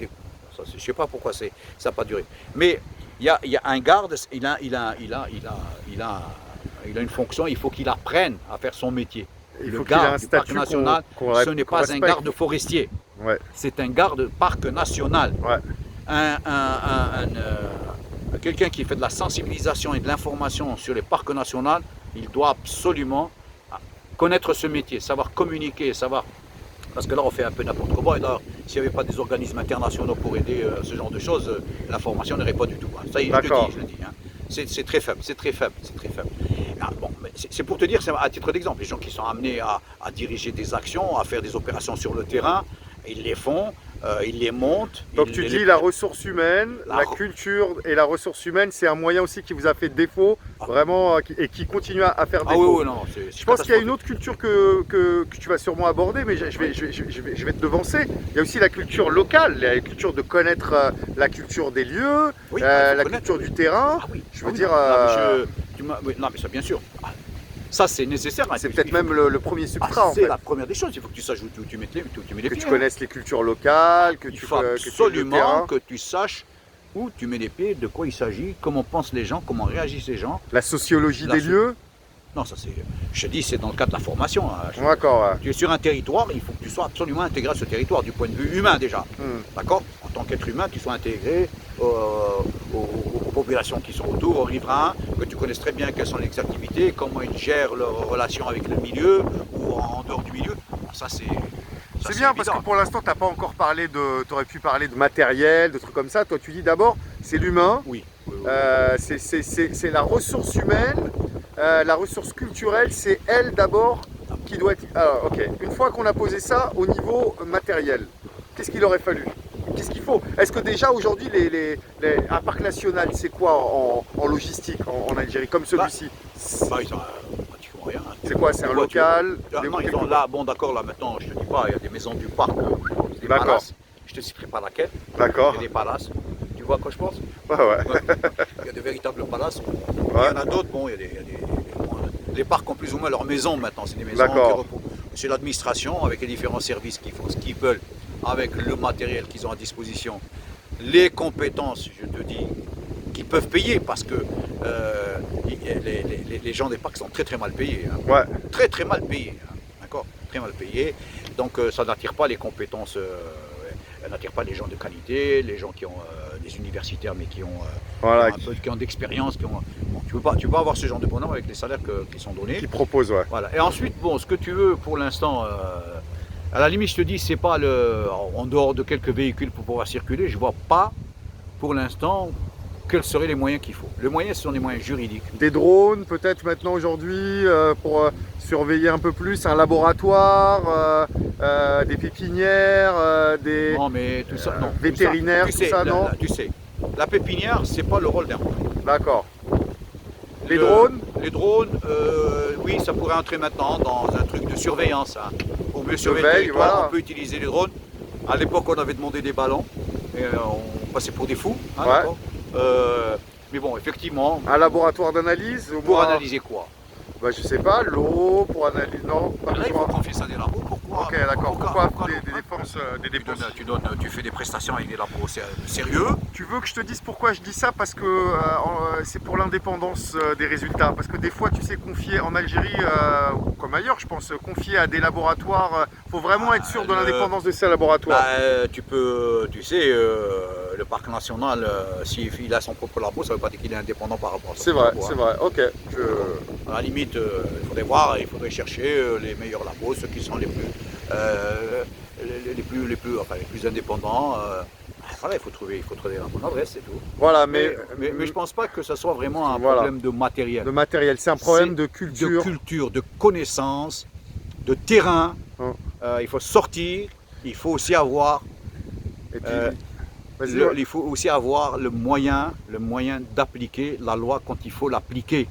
je sais pas pourquoi ça n'a pas duré. Mais il y a un garde, il a une fonction, il faut qu'il apprenne à faire son métier. Il Le faut qu'il ait un garde du parc statut national, ce n'est pas un respecte. garde forestier, Ouais. c'est un garde parc national. Ouais. Quelqu'un qui fait de la sensibilisation et de l'information sur les parcs nationaux, il doit absolument connaître ce métier, savoir communiquer, savoir... Parce que là, on fait un peu n'importe comment. Et là, s'il n'y avait pas des organismes internationaux pour aider ce genre de choses, l'information n'irait pas du tout. Hein. Ça y est, je le dis. Hein. C'est très faible, c'est très faible, c'est très faible. Ah, bon, mais c'est pour te dire, c'est à titre d'exemple, les gens qui sont amenés à diriger des actions, à faire des opérations sur le terrain, ils les font, ils les montent. Donc tu dis la ressource humaine, la culture et la ressource humaine, c'est un moyen aussi qui vous a fait défaut, vraiment, et qui continue à faire défaut. Ah oui, oui, non, je pense qu'il y a une autre culture que tu vas sûrement aborder, mais je vais te devancer. Il y a aussi la culture locale, la culture de connaître la culture des lieux, oui, la culture du terrain. Ah oui, je veux oui, dire... non, mais ça, bien sûr. Ça, c'est nécessaire. C'est peut-être même le premier substrat. C'est la première des choses. Il faut que tu saches où tu mets les pieds. Que tu connaisses les cultures locales, il faut absolument que tu saches où tu mets les pieds, de quoi il s'agit, comment pensent les gens, comment réagissent les gens. La sociologie des lieux. Non, ça c'est. Je te dis, c'est dans le cadre de la formation. D'accord. Ouais. Tu es sur un territoire, il faut que tu sois absolument intégré à ce territoire, du point de vue humain déjà. D'accord? En tant qu'être humain, tu sois intégré aux populations qui sont autour, aux riverains, que tu connaisses très bien quelles sont les activités, comment ils gèrent leurs relations avec le milieu ou en dehors du milieu. Ça c'est. C'est bien parce que pour l'instant, tu n'as pas encore parlé de. Tu aurais pu parler de matériel, de trucs comme ça. Toi, tu dis d'abord, c'est l'humain. Oui. C'est la ressource humaine. La ressource culturelle, c'est elle d'abord qui doit être... Alors, ok, une fois qu'on a posé ça au niveau matériel, qu'est-ce qu'il aurait fallu? Qu'est-ce qu'il faut? Est-ce que déjà aujourd'hui, un parc national, c'est quoi en logistique en Algérie, comme celui-ci? Ils ont pratiquement rien. C'est quoi? C'est un local? Non, ils ont là, bon d'accord, là maintenant, je te dis pas, il y a des maisons du parc, des palaces. Je te citerai pas laquelle. D'accord. Il y a des palaces. Tu vois à quoi je pense? Ouais. Il y a de véritables palaces. Ouais. Il y en a d'autres, bon, il y a les parcs ont plus ou moins leurs maisons maintenant. C'est des maisons qui reposent. C'est l'administration avec les différents services qui font ce qu'ils veulent avec le matériel qu'ils ont à disposition. Les compétences, je te dis, qui peuvent payer parce que les gens des parcs sont très mal payés. Hein. Ouais. Très mal payés. Hein. D'accord? Très mal payés. Donc ça n'attire pas les compétences. Elle n'attire pas les gens de qualité, les gens qui ont des universitaires mais qui ont, qui ont d'expérience. Bon, tu peux pas avoir ce genre de bonheur avec les salaires qui sont donnés. Qui proposent, ouais. Voilà. Et ensuite, bon, ce que tu veux pour l'instant, à la limite, je te dis, c'est pas en dehors de quelques véhicules pour pouvoir circuler, je vois pas pour l'instant quels seraient les moyens qu'il faut. Les moyens, ce sont des moyens juridiques. Des drones, peut-être maintenant aujourd'hui, pour surveiller un peu plus, un laboratoire, des pépinières, des non, mais tout ça, non, vétérinaires, tout ça, non? Tu sais, la pépinière, c'est pas le rôle d'un drone. D'accord. Les drones? Les drones, oui, ça pourrait entrer maintenant dans un truc de surveillance. Hein. Pour mieux surveiller le territoire, voilà. On peut utiliser les drones. À l'époque, on avait demandé des ballons, et on passait pour des fous. Hein, ouais. Mais bon, effectivement. Un laboratoire d'analyse? Pour analyser quoi? Bah, je sais pas, l'eau pour analyser. Non, pas là, il faut confier ça à des labos. Pourquoi? Ok, d'accord. Pourquoi des dépenses, tu fais des prestations avec des labos sérieux. Tu veux que je te dise pourquoi je dis ça? Parce que c'est pour l'indépendance des résultats. Parce que des fois, tu sais, confier en Algérie, ou comme ailleurs, je pense, confier à des laboratoires, faut vraiment être sûr de l'indépendance de ces laboratoires. Bah, tu sais, le parc national, s'il a son propre labo, ça ne veut pas dire qu'il est indépendant par rapport à ça. C'est vrai, c'est vrai. Ok. À la limite, il faudrait voir, il faudrait chercher les meilleurs labos, ceux qui sont les plus indépendants. Voilà, il faut trouver la bonne adresse, c'est tout. Voilà, mais je pense pas que ce soit vraiment un problème de matériel. De matériel, c'est un problème de culture. De culture, de connaissance, de terrain. Il faut sortir, il faut aussi avoir. Et puis, il faut aussi avoir le moyen d'appliquer la loi quand il faut l'appliquer.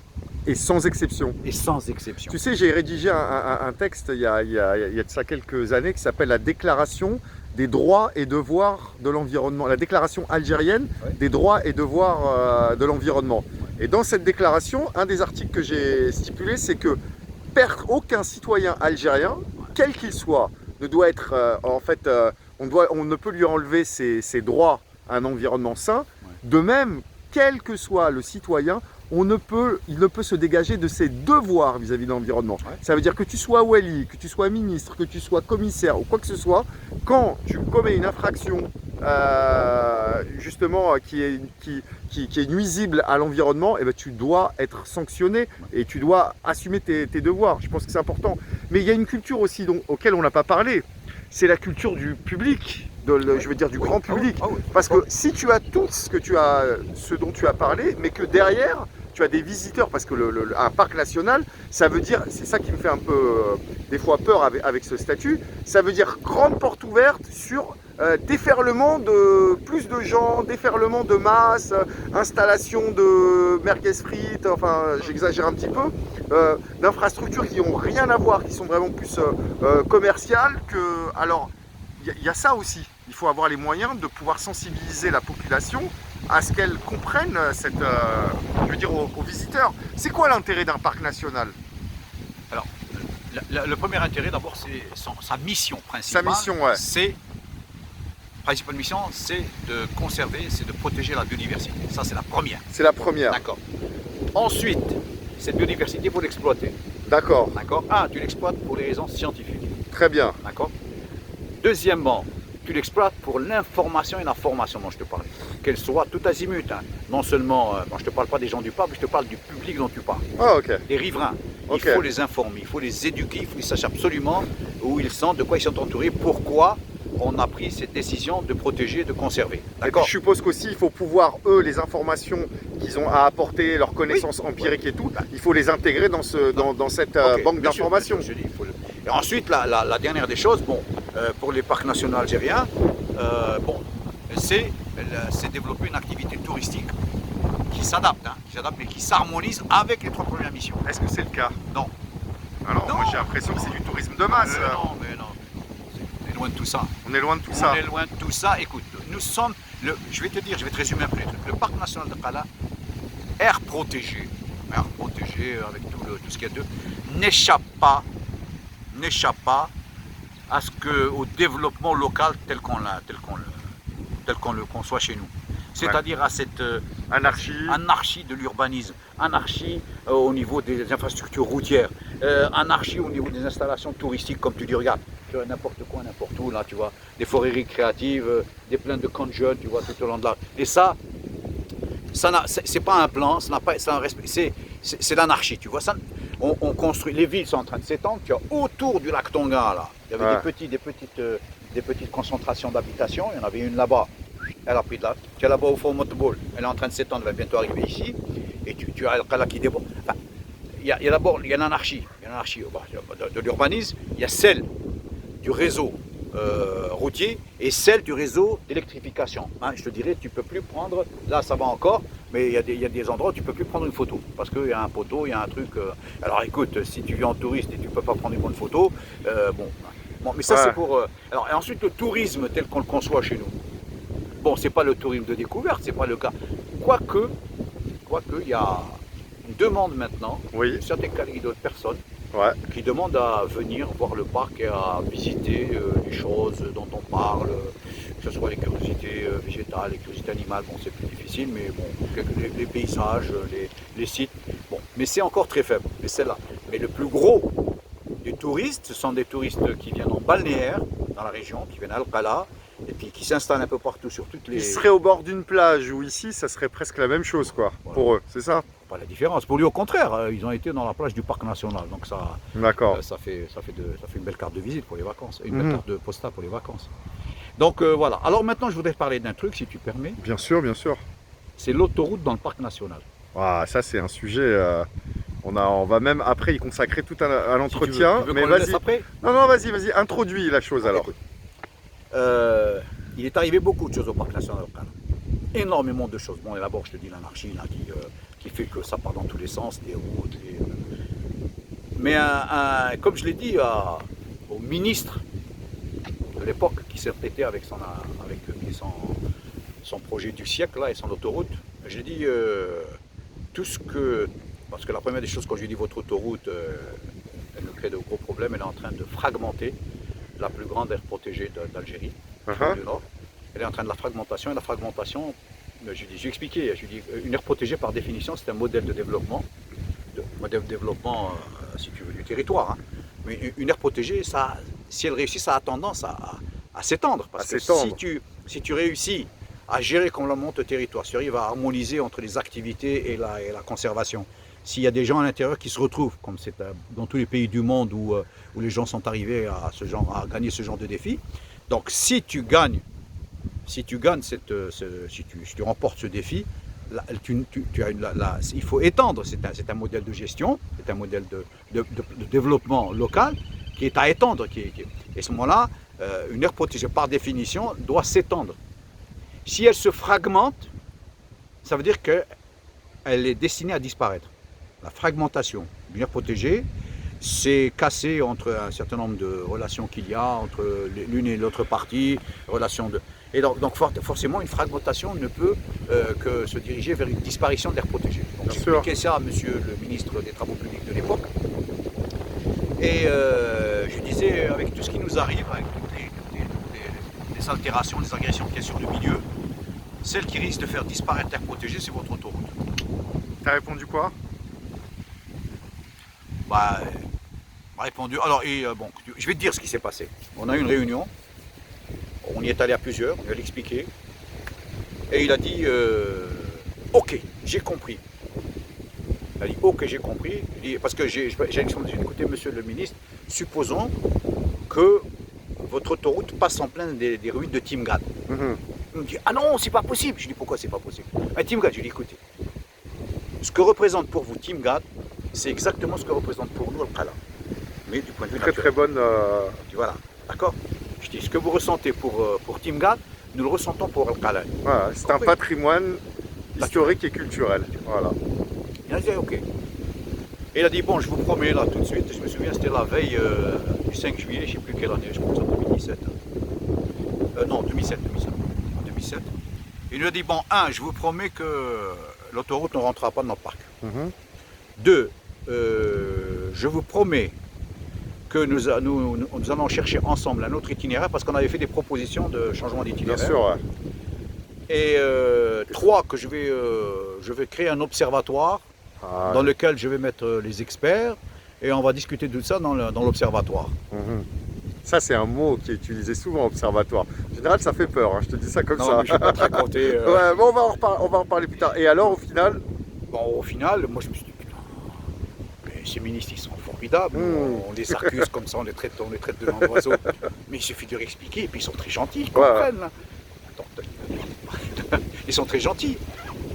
Et sans exception. Et sans exception. Tu sais, j'ai rédigé un texte il y a de ça quelques années qui s'appelle la Déclaration des droits et devoirs de l'environnement. La déclaration algérienne des droits et devoirs de l'environnement. Et dans cette déclaration, un des articles que j'ai stipulé, c'est que aucun citoyen algérien, quel qu'il soit, ne doit être, on ne peut lui enlever ses droits à un environnement sain. De même, quel que soit le citoyen, il ne peut se dégager de ses devoirs vis-à-vis de l'environnement. Ça veut dire que tu sois wali, que tu sois ministre, que tu sois commissaire ou quoi que ce soit, quand tu commets une infraction justement qui est nuisible à l'environnement, eh ben, tu dois être sanctionné et tu dois assumer tes devoirs. Je pense que c'est important. Mais il y a une culture aussi auquel on n'a pas parlé, c'est la culture du public. Je veux dire du grand public, parce que si tu as tout ce dont tu as parlé, mais que derrière tu as des visiteurs, parce que un parc national, ça veut dire, c'est ça qui me fait un peu des fois peur avec ce statut, ça veut dire grande porte ouverte sur déferlement de plus de gens, déferlement de masse, installation de merguez frites, enfin j'exagère un petit peu, d'infrastructures qui n'ont rien à voir, qui sont vraiment plus commerciales que... Alors, il y a ça aussi, il faut avoir les moyens de pouvoir sensibiliser la population à ce qu'elle comprenne cette, je veux dire aux visiteurs. C'est quoi l'intérêt d'un parc national? Alors, le premier intérêt d'abord, c'est sa mission principale. Sa mission, ouais. C'est principale mission, c'est de conserver, c'est de protéger la biodiversité. Ça, c'est la première. C'est la première. D'accord. Ensuite, cette biodiversité, il faut l'exploiter. D'accord. D'accord. Tu l'exploites pour les raisons scientifiques. Très bien. D'accord. Deuxièmement, tu l'exploites pour l'information et la formation dont je te parlais. Qu'elle soit tout azimut. Hein. Non seulement, je ne te parle pas des gens du parc, mais je te parle du public dont tu parles. Ah, ok. Des riverains. Ok. Il faut les informer, il faut les éduquer, il faut qu'ils sachent absolument où ils sont, de quoi ils sont entourés, pourquoi on a pris cette décision de protéger, de conserver. Et puis D'accord. je suppose qu'aussi il faut pouvoir, eux, les informations qu'ils ont à apporter, leurs connaissances empiriques et tout, il faut les intégrer dans cette Ok, banque bien sûr, d'informations. bien sûr, je dis, Et ensuite, la dernière des choses, bon, pour les parcs nationaux algériens, c'est développer une activité touristique qui s'adapte, et qui s'harmonise avec les 3 premières missions. Est-ce que c'est le cas? Non. Alors Non. moi j'ai l'impression que c'est du tourisme de masse. Mais non. On est loin de tout ça. On est loin de tout ça. On est loin de tout ça. Écoute, nous sommes, je vais te résumer un peu les trucs. Le parc national de Qala, air protégé avec tout ce qu'il y a de, n'échappe pas au développement local tel qu'on le conçoit chez nous. C'est-à-dire à cette anarchie de l'urbanisme, anarchie au niveau des infrastructures routières, anarchie au niveau des installations touristiques, comme tu dis, regarde, tu vois, n'importe quoi, n'importe où, là, tu vois, des forêts récréatives, des plaines de camps de jeunes, tu vois, tout au long de là. Et ça c'est pas un plan, c'est l'anarchie, tu vois. On construit, les villes sont en train de s'étendre, tu vois, autour du lac Tonga, là, il y avait des petites concentrations d'habitations, il y en avait une là-bas. Elle a pris de là. Tu as là-bas au fond Montebol, elle est en train de s'étendre, elle va bientôt arriver ici. Et tu as Al-Qala qui déborde. Enfin, il y a l'anarchie. Il y a l'anarchie de l'urbanisme, il y a celle du réseau routier et celle du réseau d'électrification. Je te dirais, tu ne peux plus prendre, là ça va encore, mais il y a des endroits où tu ne peux plus prendre une photo. Parce qu'il y a un poteau, il y a un truc. Alors écoute, si tu viens en touriste et tu ne peux pas prendre une bonne photo, bon, mais ça c'est pour. Alors, et ensuite, le tourisme tel qu'on le conçoit chez nous. Bon, c'est pas le tourisme de découverte, c'est pas le cas. Quoique, il y a une demande maintenant, de certaines catégories d'autres personnes qui demandent à venir voir le parc et à visiter les choses dont on parle, que ce soit les curiosités végétales, les curiosités animales, bon c'est plus difficile, mais bon, les paysages, les sites, bon, mais c'est encore très faible, mais c'est là. Mais le plus gros des touristes, ce sont des touristes qui viennent en balnéaire dans la région, qui viennent à Al-Qala, et puis qui s'installent un peu partout sur toutes les... Ils seraient au bord d'une plage ou ici, ça serait presque la même chose quoi, pour eux, c'est ça? Pas la différence. Pour lui, au contraire, ils ont été dans la plage du parc national, donc ça fait une belle carte de visite pour les vacances, une belle carte de postale pour les vacances. Donc voilà. Alors maintenant, je voudrais te parler d'un truc, si tu permets. Bien sûr, bien sûr. C'est l'autoroute dans le parc national. Ça c'est un sujet... On va même après y consacrer tout un entretien. Tu veux mais vas-y. Non, vas-y, introduis la chose alors. Écoute, il est arrivé beaucoup de choses au parc national. Énormément de choses. Bon, et d'abord, je te dis l'anarchie qui fait que ça part dans tous les sens, des routes. Mais comme je l'ai dit au ministre de l'époque qui s'est prêté avec son projet du siècle là, et son autoroute, j'ai dit tout ce que. Parce que la première des choses, quand je lui ai dit votre autoroute, elle nous crée de gros problèmes, elle est en train de fragmenter la plus grande aire protégée d'Algérie, du Nord. Elle est en train de la fragmentation, et la fragmentation, j'ai expliqué, une aire protégée par définition, c'est un modèle de développement, si tu veux, du territoire. Mais une aire protégée, si elle réussit, ça a tendance à s'étendre. Parce que si tu réussis à gérer comme la monte territoire, si tu arrives à harmoniser entre les activités et la conservation, s'il y a des gens à l'intérieur qui se retrouvent, comme c'est dans tous les pays du monde où les gens sont arrivés à gagner ce genre de défi, donc si tu remportes ce défi, il faut étendre, c'est un modèle de gestion, c'est un modèle de développement local qui est à étendre. Et à ce moment-là, une aire protégée, par définition, doit s'étendre. Si elle se fragmente, ça veut dire qu'elle est destinée à disparaître. La fragmentation d'une aire protégée, c'est cassé entre un certain nombre de relations qu'il y a entre l'une et l'autre partie, Et donc forcément, une fragmentation ne peut que se diriger vers une disparition de l'aire protégée. Donc j'expliquais ça à monsieur le ministre des Travaux publics de l'époque. Et je disais, avec tout ce qui nous arrive, avec toutes les altérations, les agressions qu'il y a sur le milieu, celle qui risque de faire disparaître l'aire protégée, c'est votre autoroute. T'as répondu quoi? Bah, m'a répondu. Alors, bon, je vais te dire ce qui s'est passé. On a eu une réunion, on y est allé à plusieurs, on lui a expliqué. Et il a dit ok, j'ai compris. Il a dit ok, j'ai compris. Parce que j'ai écouté monsieur le ministre, supposons que votre autoroute passe en plein des ruines de Timgad. Il me dit ah non, c'est pas possible. Je dis pourquoi c'est pas possible? Timgad, je lui ai dit écoutez, ce que représente pour vous Timgad, c'est exactement ce que représente pour nous Al-Qala. Mais du point de vue naturel. Très bonne. Voilà, d'accord. Je dis ce que vous ressentez pour Timgad, nous le ressentons pour Al-Qala. Voilà, c'est un patrimoine historique et culturel. Voilà. Il a dit ok. Et il a dit bon, je vous promets là tout de suite. Je me souviens, c'était la veille du 5 juillet, je ne sais plus quelle année, je pense en 2017. Non, 2007. En 2007. Il lui a dit bon, je vous promets que l'autoroute ne rentrera pas dans notre parc. 2, je vous promets que nous allons chercher ensemble un autre itinéraire parce qu'on avait fait des propositions de changement d'itinéraire. Bien sûr, ouais. Et 3, que je vais créer un observatoire dans lequel je vais mettre les experts et on va discuter de ça dans l'observatoire. Ça, c'est un mot qui est utilisé souvent, observatoire. En général, ça fait peur, hein, je te dis ça comme ça. Non, mais je ne vais pas te raconter. Ouais, bon, on va en reparler plus tard. Et alors, au final? Bon, au final, moi je me suis dit, putain, mais ces ministres, ils sont formidables. On les accuse comme ça, on les traite de langue d'oiseau. Mais il suffit de leur expliquer, et puis ils sont très gentils, ils comprennent. Ils sont très gentils.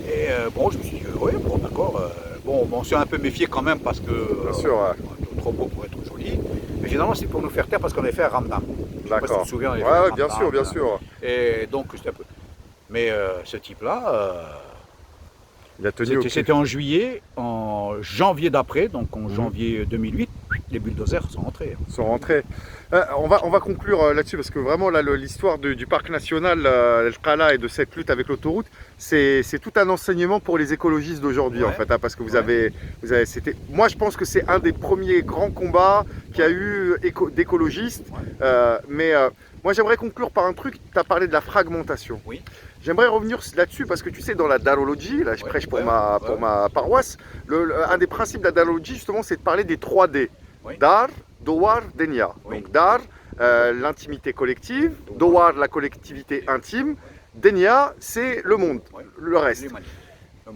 Et bon, je me suis dit, ouais, bon, d'accord. Bon, on s'est un peu méfié quand même parce que. Bien sûr, trop beau pour être joli. Mais finalement, c'est pour nous faire taire parce qu'on avait fait un ramadan. D'accord. Tu te souviens, ouais, bien sûr, bien sûr. Et donc, c'était un peu. Mais ce type-là. Il a tenu. C'était en juillet, en janvier d'après, donc en janvier 2008, les bulldozers sont rentrés. On va conclure là-dessus parce que vraiment là l'histoire du parc national Al-Qala et de cette lutte avec l'autoroute, c'est tout un enseignement pour les écologistes d'aujourd'hui en fait, hein, parce que moi je pense que c'est un des premiers grands combats qu'il y a eu d'écologistes, mais moi j'aimerais conclure par un truc. Tu as parlé de la fragmentation. Oui. J'aimerais revenir là-dessus parce que tu sais, dans la Darologie, là je prêche pour ma paroisse, un des principes de la Darologie justement c'est de parler des 3D. Dar, Dowar, Denia. Donc Dar, l'intimité collective, Dowar, la collectivité intime, Denia, c'est le monde, le reste.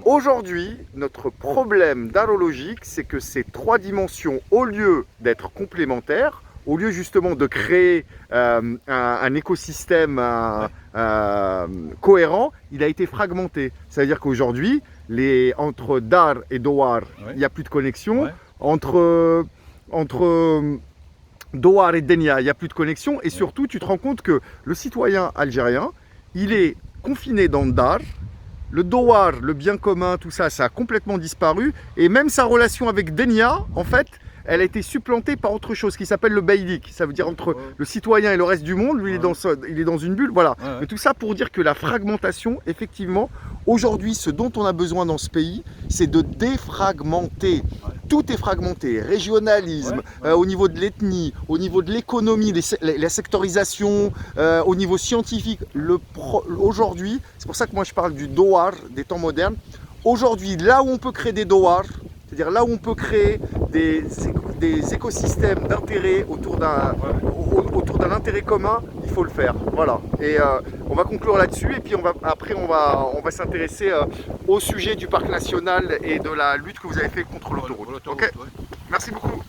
Aujourd'hui, notre problème darologique, c'est que ces 3 dimensions, au lieu d'être complémentaires, au lieu justement de créer un écosystème cohérent, il a été fragmenté. C'est-à-dire qu'aujourd'hui, entre Dar et Dowar, il n'y a plus de connexion. Entre Dowar et Denia, il n'y a plus de connexion. Et surtout, tu te rends compte que le citoyen algérien, il est confiné dans Dar. Le Dowar, le bien commun, tout ça, ça a complètement disparu. Et même sa relation avec Denia, en fait, elle a été supplantée par autre chose qui s'appelle le Beylik. Ça veut dire entre le citoyen et le reste du monde, lui il est dans une bulle, voilà. Mais tout ça pour dire que la fragmentation, effectivement, aujourd'hui, ce dont on a besoin dans ce pays, c'est de défragmenter. Tout est fragmenté, régionalisme, au niveau de l'ethnie, au niveau de l'économie, la sectorisation, au niveau scientifique. Aujourd'hui, c'est pour ça que moi je parle du Dowar des temps modernes. Aujourd'hui, là où on peut créer des Dowar, c'est-à-dire là où on peut créer des écosystèmes d'intérêt autour d'un intérêt commun, il faut le faire. Voilà. Et on va conclure là-dessus et puis après on va s'intéresser au sujet du parc national et de la lutte que vous avez fait contre l'autoroute. Okay. Merci beaucoup.